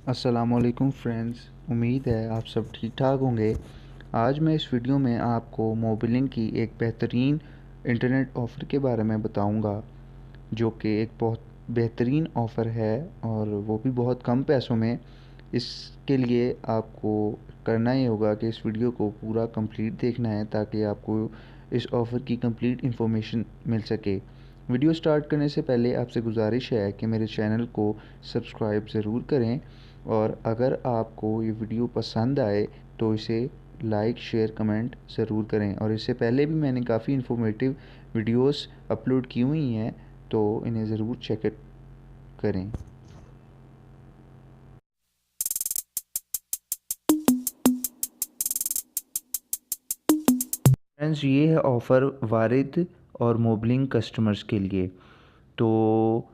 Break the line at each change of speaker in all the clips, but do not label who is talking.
अस्सलामुअलैकुम फ्रेंड्स, उम्मीद है आप सब ठीक ठाक होंगे। आज मैं इस वीडियो में आपको मोबिलिंग की एक बेहतरीन इंटरनेट ऑफ़र के बारे में बताऊंगा, जो कि एक बहुत बेहतरीन ऑफ़र है और वो भी बहुत कम पैसों में। इसके लिए आपको करना ही होगा कि इस वीडियो को पूरा कंप्लीट देखना है ताकि आपको इस ऑफ़र की कंप्लीट इन्फॉर्मेशन मिल सके। वीडियो स्टार्ट करने से पहले आपसे गुजारिश है कि मेरे चैनल को सब्सक्राइब ज़रूर करें, और अगर आपको ये वीडियो पसंद आए तो इसे लाइक शेयर कमेंट ज़रूर करें। और इससे पहले भी मैंने काफ़ी इन्फॉर्मेटिव वीडियोस अपलोड की हुई हैं, तो इन्हें ज़रूर चेक करें। फ्रेंड्स, ये है ऑफ़र वारिद और मोबलिंग कस्टमर्स के लिए। तो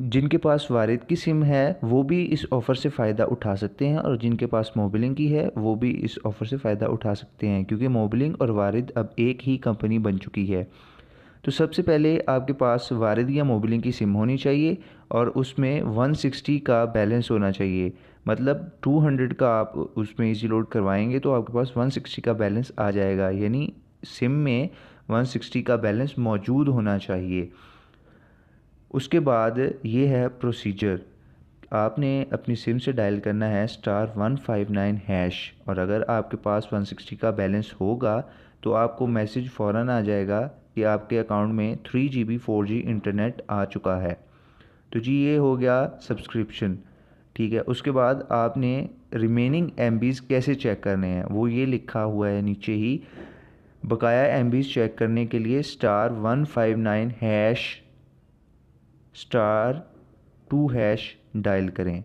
जिनके पास वारिद की सिम है वो भी इस ऑफ़र से फ़ायदा उठा सकते हैं, और जिनके पास मोबलिंग की है वो भी इस ऑफ़र से फ़ायदा उठा सकते हैं, क्योंकि मोबलिंग और वारिद अब एक ही कंपनी बन चुकी है। तो सबसे पहले आपके पास वारिद या मोबलिंग की सिम होनी चाहिए और उसमें 160 का बैलेंस होना चाहिए। मतलब 200 का आप उसमें इजी लोड करवाएंगे तो आपके पास 160 का बैलेंस आ जाएगा, यानी सिम में 160 का बैलेंस मौजूद होना चाहिए। उसके बाद ये है प्रोसीजर। आपने अपनी सिम से डायल करना है *159#, और अगर आपके पास 160 का बैलेंस होगा तो आपको मैसेज फ़ौरन आ जाएगा कि आपके अकाउंट में 3 GB 4G इंटरनेट आ चुका है। तो जी, ये हो गया सब्सक्रिप्शन। ठीक है, उसके बाद आपने रिमेनिंग MBs कैसे चेक करने हैं वो ये लिखा हुआ है नीचे ही। बकाया MBs चेक करने के लिए *159# *2# डायल करें।